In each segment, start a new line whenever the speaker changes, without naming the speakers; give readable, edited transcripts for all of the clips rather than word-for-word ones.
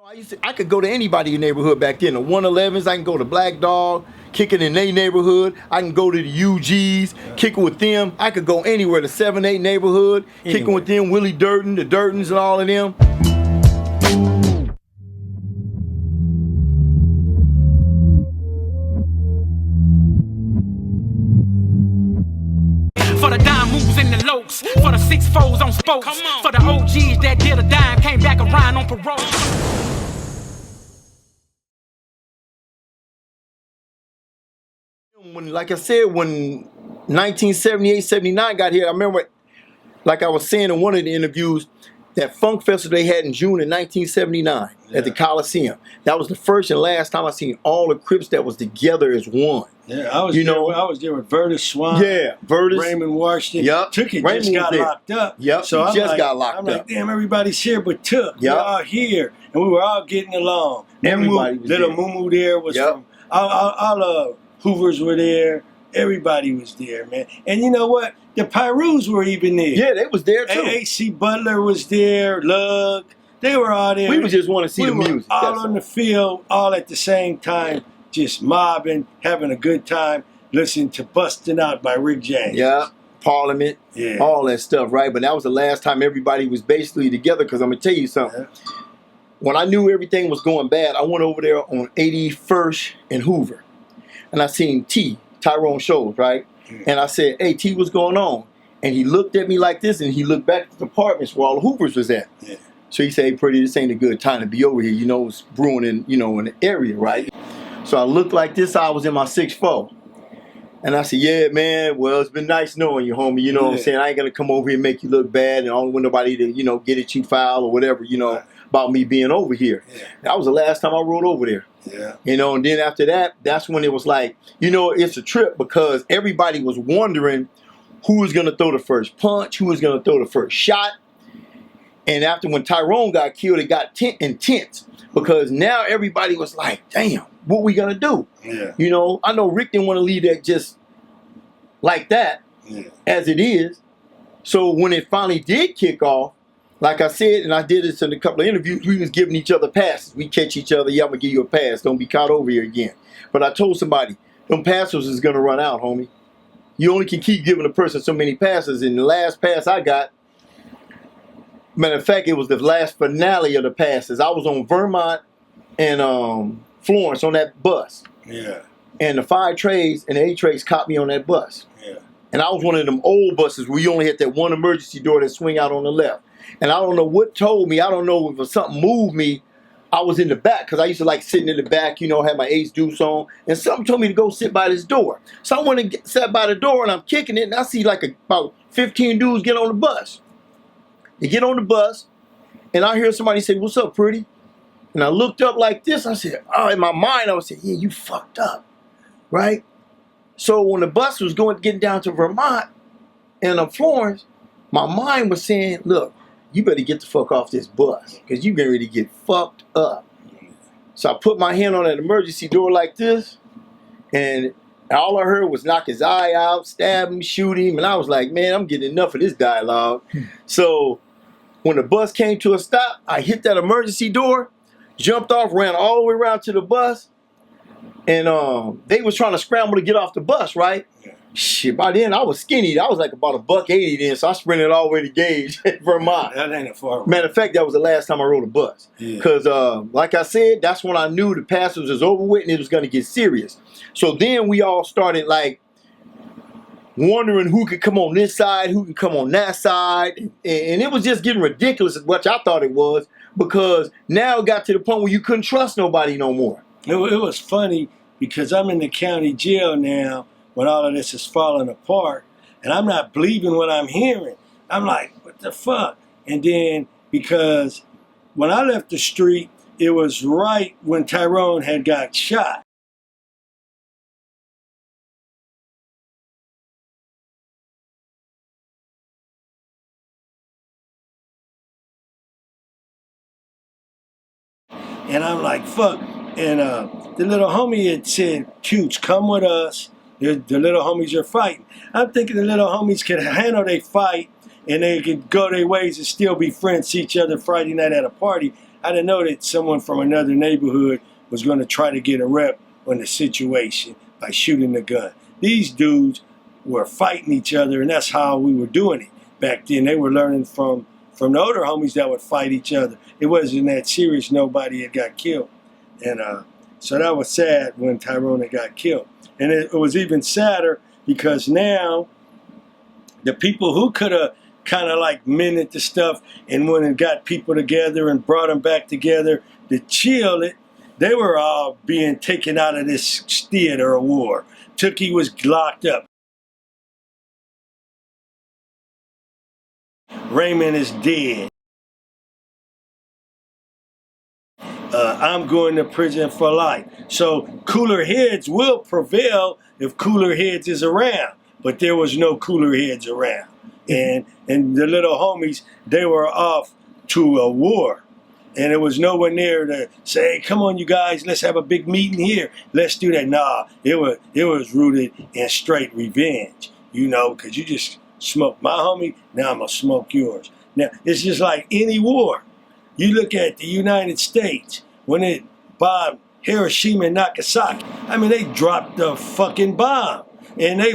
I could go to anybody in the neighborhood back then. The 111s, I can go to Black Dog, kick it in their neighborhood. I can go to the UGs, kick it with them. I could go anywhere, the 7-8 neighborhood, kicking with them, Willie Durden, the Durtons and all of them.
For the dime moves in the lokes, for the 6-4s on spokes, for the OGs that did a dime, came back around on parole.
Like I said, when 1978, 79 got here, I remember, like I was saying in one of the interviews, that funk festival they had in June of 1979 at the Coliseum. That was the first and last time I seen all the Crips that was together as one.
Yeah, I was there with Vertus Swan.
Yeah, Vertus.
Raymond Washington.
Yep.
Took it,
Raymond
just got
there.
locked up.
Yep,
so
he just got locked up.
I'm like, damn, everybody's here but Took.
Yep.
We're all here. And we were all getting along.
Everybody was
Little
there.
Moo there was from, all Hoovers were there. Everybody was there, man. And you know what? The Pyrus were even there.
Yeah, they was there too.
A.C. Butler was there. Lug. They were all there.
We was just want to see the music.
We were all on the field, all at the same time, just mobbing, having a good time, listening to Bustin' Out by Rick James.
Yeah, Parliament, all that stuff, right? But that was the last time everybody was basically together, because I'm going to tell you something. Yeah. When I knew everything was going bad, I went over there on 81st and Hoover, and I seen Tyrone Shows, right? And I said, hey, T, what's going on? And he looked at me like this, and he looked back at the apartments where all the Hoovers was at. Yeah. So he said, hey, pretty, this ain't a good time to be over here. You know, it's brewing in, in the area, right? So I looked like this. I was in my 6'4". And I said, yeah, man, well, it's been nice knowing you, homie. You know what I'm saying? I ain't going to come over here and make you look bad, and I don't want nobody to, get at you foul or whatever, about me being over here. Yeah. That was the last time I rode over there. Yeah. And then after that, that's when it was like, it's a trip, because everybody was wondering who was going to throw the first punch, who was going to throw the first shot. And after when Tyrone got killed, it got intense, because now everybody was like, damn, what we going to do? Yeah. I know Rick didn't want to leave that just like that, as it is. So when it finally did kick off, like I said, and I did this in a couple of interviews, we was giving each other passes. We catch each other, yeah, I'm going to give you a pass. Don't be caught over here again. But I told somebody, them passes is going to run out, homie. You only can keep giving a person so many passes. And the last pass I got, matter of fact, it was the last finale of the passes. I was on Vermont and Florence on that bus. Yeah. And the 5 trays and the 8 trays caught me on that bus. Yeah. And I was one of them old buses where you only had that one emergency door that swing out on the left. And I don't know what told me. I don't know if something moved me. I was in the back, because I used to like sitting in the back, had my Ace Deuce on. And something told me to go sit by this door. So I went and sat by the door, and I'm kicking it, and I see like about 15 dudes get on the bus. They get on the bus, and I hear somebody say, what's up, pretty? And I looked up like this. I said, oh, in my mind, I was saying, yeah, you fucked up, right? So when the bus was getting down to Vermont and Florence, my mind was saying, look, you better get the fuck off this bus, because you getting ready to get fucked up. So I put my hand on that emergency door like this, and all I heard was knock his eye out, stab him, shoot him, and I was like, man, I'm getting enough of this dialogue. So when the bus came to a stop, I hit that emergency door, jumped off, ran all the way around to the bus, and they was trying to scramble to get off the bus, right? Shit, by then I was skinny. I was like about $1.80 then, so I sprinted all the way to Gage, Vermont.
That ain't a far.
Matter of fact, that was the last time I rode a bus. Because, like I said, that's when I knew the passes was over with and it was going to get serious. So then we all started like wondering who could come on this side, who could come on that side. And it was just getting ridiculous, as much I thought it was, because now it got to the point where you couldn't trust nobody no more.
It was funny, because I'm in the county jail now when all of this is falling apart, and I'm not believing what I'm hearing. I'm like, what the fuck? And then, because when I left the street, it was right when Tyrone had got shot. And I'm like, fuck. And the little homie had said, Cooch, come with us. The little homies are fighting. I'm thinking the little homies could handle their fight, and they could go their ways and still be friends, see each other Friday night at a party. I didn't know that someone from another neighborhood was going to try to get a rep on the situation by shooting the gun. These dudes were fighting each other, and that's how we were doing it back then. They were learning from the older homies that would fight each other. It wasn't that serious. Nobody had got killed. And so that was sad when Tyrone had got killed. And it was even sadder because now the people who could have kind of like mended the stuff and went and got people together and brought them back together to chill it, they were all being taken out of this theater of war. Tookie was locked up. Raymond is dead. I'm going to prison for life. So cooler heads will prevail if cooler heads is around. But there was no cooler heads around. And the little homies, they were off to a war. And there was no one there to say, hey, come on, you guys, let's have a big meeting here. Let's do that. Nah, it was rooted in straight revenge, you know, because you just smoked my homie, now I'm going to smoke yours. Now, it's just like any war. You look at the United States, when it bombed Hiroshima and Nagasaki, I mean, they dropped the fucking bomb. And they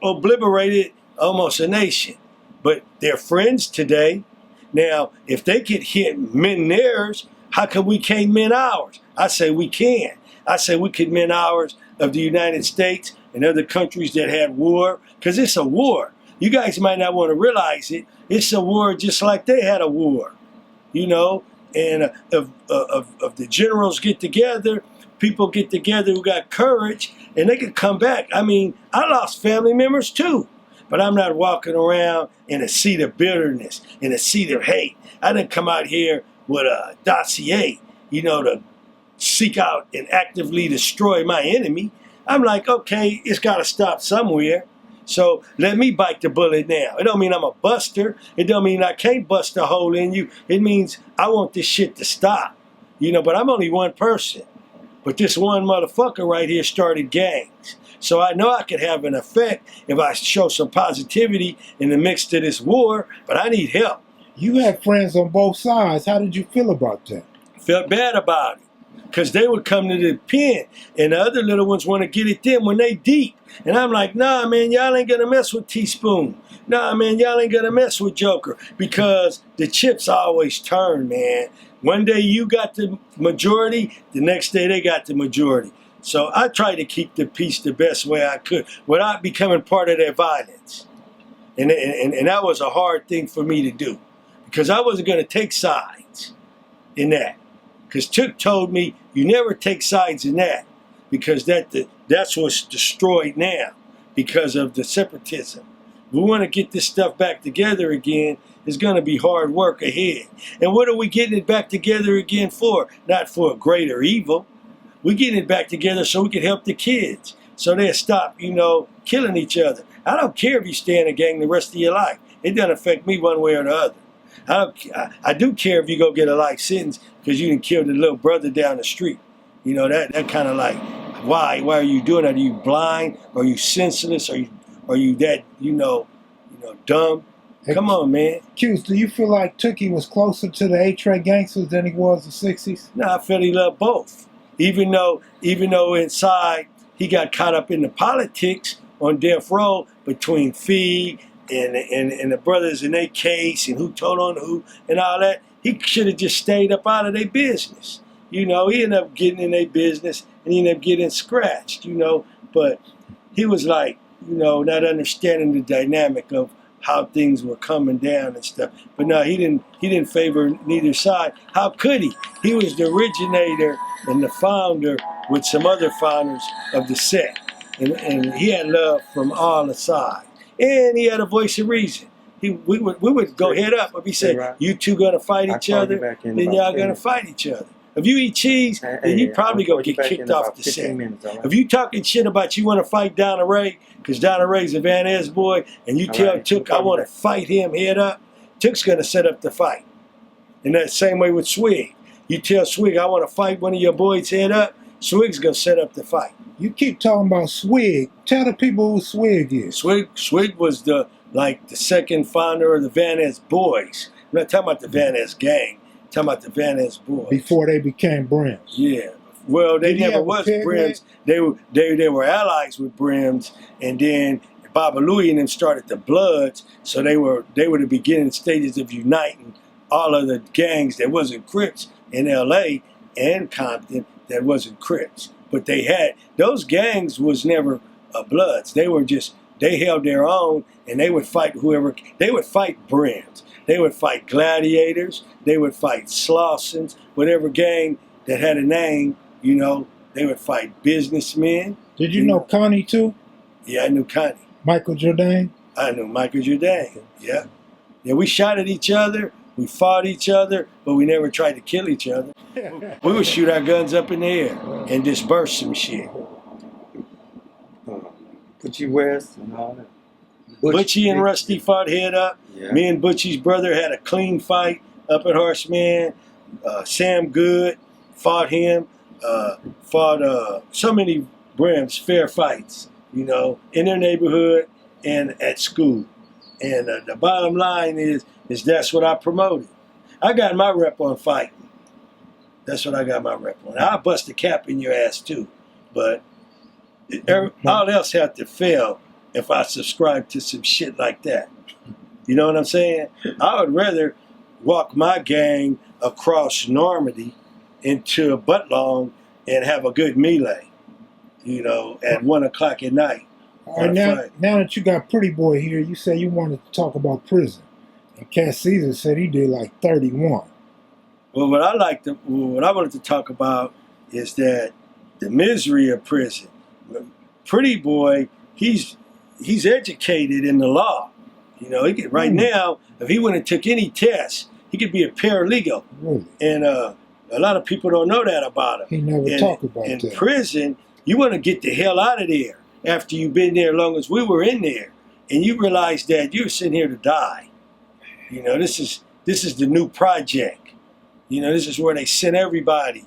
obliterated almost a nation. But they're friends today. Now, if they could mend theirs, how come we can't mend ours? I say we can. I say we could mend ours of the United States and other countries that had war, because it's a war. You guys might not want to realize it. It's a war just like they had a war, you know. And of the generals get together, people get together who got courage, and they could come back. I mean, I lost family members too. But I'm not walking around in a seat of bitterness, in a seat of hate. I didn't come out here with a dossier, you know, to seek out and actively destroy my enemy. I'm like, okay, it's got to stop somewhere. So let me bite the bullet now. It don't mean I'm a buster. It don't mean I can't bust a hole in you. It means I want this shit to stop. You know, but I'm only one person. But this one motherfucker right here started gangs. So I know I could have an effect if I show some positivity in the midst of this war, but I need help.
You had friends on both sides. How did you feel about that?
Felt bad about it, because they would come to the pen, and the other little ones want to get at them when they deep. And I'm like, nah, man, y'all ain't going to mess with Teaspoon. Nah, man, y'all ain't going to mess with Joker, because the chips always turn, man. One day you got the majority, the next day they got the majority. So I tried to keep the peace the best way I could without becoming part of their violence. And that was a hard thing for me to do, because I wasn't going to take sides in that. Because Took told me, you never take sides in that, because that's what's destroyed now because of the separatism. We want to get this stuff back together again. It's going to be hard work ahead. And what are we getting it back together again for? Not for a greater evil. We're getting it back together so we can help the kids, so they'll stop, you know, killing each other. I don't care if you stay in a gang the rest of your life. It doesn't affect me one way or the other. I do care if you go get a life sentence because you didn't kill the little brother down the street. You know, that kind of like, why are you doing that? Are you blind? Are you senseless? Are you that, you know, dumb? Come on, man.
Q's, do you feel like Tookie was closer to the A-Train gangsters than he was the 60s?
No, I feel he loved both. Even though inside he got caught up in the politics on death row between Fee and the brothers in their case and who told on who and all that, he should have just stayed up out of their business. You know, he ended up getting in their business and he ended up getting scratched, you know. But he was like, you know, not understanding the dynamic of how things were coming down and stuff. But no, he didn't favor neither side. How could he? He was the originator and the founder with some other founders of the set. And he had love from all the sides. And he had a voice of reason. We would go head up. If he said, you two gonna fight each other, then y'all gonna fight each other. If you eat cheese, then you probably gonna get kicked off the set. If you talking shit about you want to fight Donna Ray, because Donna Ray's a Van Ness boy, and you tell Took I want to fight him head up, Took's gonna set up the fight. And that same way with Swig. You tell Swig I want to fight one of your boys head up, Swig's gonna set up the fight.
You keep talking about Swig. Tell the people who Swig is.
Swig was the second founder of the Van Ness boys. I'm not talking about the Van Ness gang. I'm talking about the Van Ness boys.
Before they became Brims.
Yeah. Well, they
Did he
never
have a
was
pig
Brims. They were allies with Brims, and then Baba Louie and them started the Bloods, so they were the beginning stages of uniting all of the gangs that wasn't Crips in L.A. and Compton that wasn't Crips. But they had, those gangs was never Bloods. They were just, they held their own, and they would fight whoever, they would fight Brims. They would fight Gladiators. They would fight Slossons, whatever gang that had a name, you know, they would fight businessmen.
Did you know Connie too?
Yeah, I knew Connie.
Michael Jordan?
I knew Michael Jordan. Yeah. Yeah, we shot at each other. We fought each other, but we never tried to kill each other. We would shoot our guns up in the air and disperse some shit.
Butchie West and all that.
Butchie and Rusty fought head up.
Yeah.
Me and Butchie's brother had a clean fight up at Horseman. Sam Good fought him. Fought so many Brims, fair fights, you know, in their neighborhood and at school. And the bottom line is that's what I promoted. I got my rep on fighting. That's what I got my rep on. I'll bust a cap in your ass too. But all else had to fail if I subscribe to some shit like that. You know what I'm saying? I would rather walk my gang across Normandy into Butlong and have a good melee, you know, at 1 o'clock at night.
All right, now that you got Pretty Boy here, you say you wanted to talk about prison. And Ceasar said he did like 31.
Well, what I wanted to talk about is that the misery of prison. Pretty Boy, he's educated in the law. You know, right now, if he wouldn't have took any tests, he could be a paralegal.
Really?
And a lot of people don't know that about him.
He never talk about that.
In prison, you want to get the hell out of there after you've been there as long as we were in there. And you realize that you're sitting here to die. You know, this is the new project. You know, this is where they send everybody,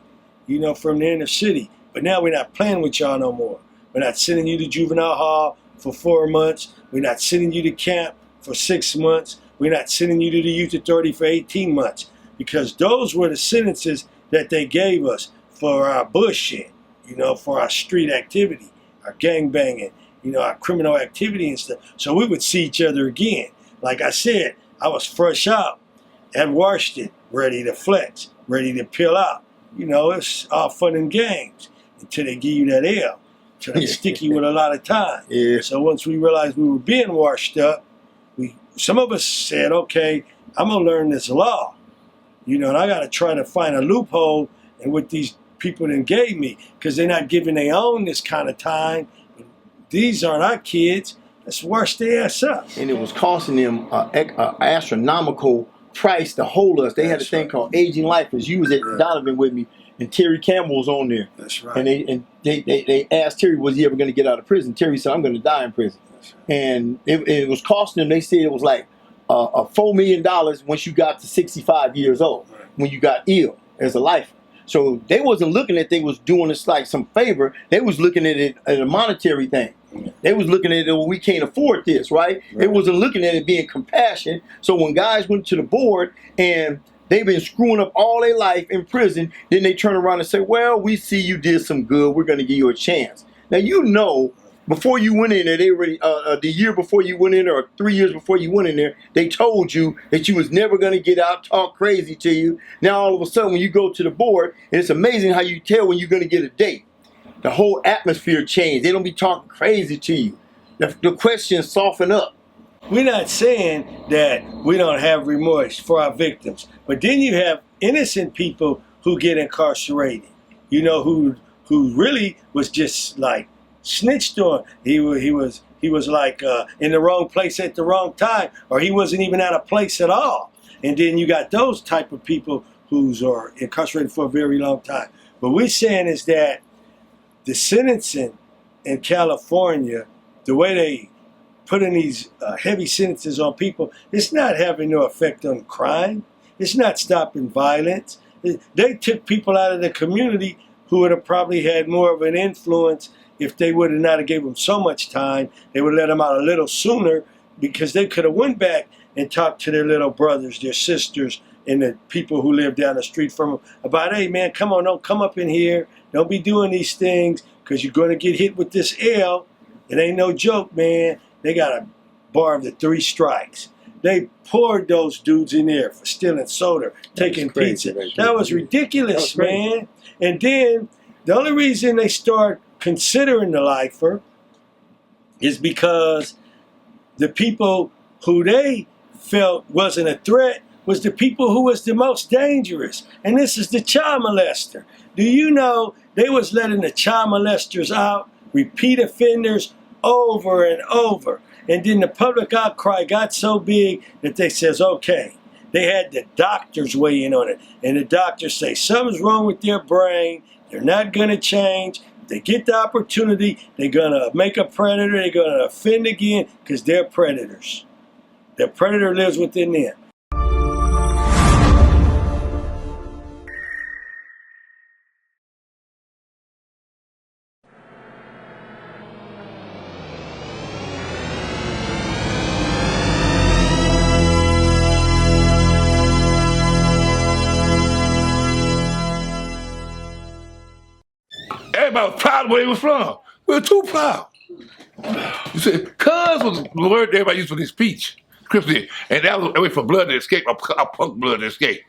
you know, from the inner city. But now we're not playing with y'all no more. We're not sending you to juvenile hall for 4 months. We're not sending you to camp for 6 months. We're not sending you to the youth authority for 18 months. Because those were the sentences that they gave us for our bullshit, you know, for our street activity, our gangbanging, you know, our criminal activity and stuff. So we would see each other again. Like I said, I was fresh out at Washington, ready to flex, ready to peel out. You know, it's all fun and games until they give you that L, until they stick you with a lot of time.
Yeah.
So once we realized we were being washed up, some of us said, okay, I'm going to learn this law. You know, and I got to try to find a loophole in what these people then gave me, because they're not giving their own this kind of time. These aren't our kids. Let's wash their ass up.
And it was costing them an astronomical price to hold us. They had a thing called aging lifers. You was at Donovan with me, and Terry Campbell was on there.
That's right.
And they asked Terry, was he ever going to get out of prison? Terry said, I'm going to die in prison. And it was costing them, they said it was like $4 million once you got to 65 years old, when you got ill as a lifer. So they wasn't looking at they was doing this like some favor. They was looking at it as a monetary thing. They was looking at it, well, we can't afford this, right? They wasn't looking at it being compassion. So when guys went to the board and they've been screwing up all their life in prison, then they turn around and say, well, we see you did some good. We're going to give you a chance. Now, you know, before you went in there, they already, the year before you went in there, or 3 years before you went in there, they told you that you was never going to get out, talk crazy to you. Now, all of a sudden, when you go to the board, and it's amazing how you tell when you're going to get a date. The whole atmosphere changed. They don't be talking crazy to you. The questions soften up.
We're not saying that we don't have remorse for our victims, but then you have innocent people who get incarcerated, you know, who really was just like snitched on. He was like in the wrong place at the wrong time, or he wasn't even at a place at all. And then you got those type of people who are incarcerated for a very long time. What we're saying is that the sentencing in California, the way they put in these heavy sentences on people, it's not having no effect on crime. It's not stopping violence. They took people out of the community who would have probably had more of an influence if they would have not have gave them so much time. They would let them out a little sooner, because they could have went back and talked to their little brothers, their sisters, and the people who live down the street from him about, hey, man, come on, don't come up in here. Don't be doing these things because you're going to get hit with this L. It ain't no joke, man. They got a bar of the 3 strikes. They poured those dudes in there for stealing soda, taking pizza. That was ridiculous, man. And then the only reason they start considering the lifer is because the people who they felt wasn't a threat was the people who was the most dangerous. And this is the child molester. Do you know they was letting the child molesters out, repeat offenders, over and over. And then the public outcry got so big that they says, okay, they had the doctors weigh in on it. And the doctors say something's wrong with their brain. They're not going to change. If they get the opportunity, they're going to make a predator. They're going to offend again because they're predators. The predator lives within them.
Everybody was proud of where he was from. We were too proud. You see, cuz was the word everybody used for this speech. Crips did. And that was a way for blood to escape, a punk blood to escape.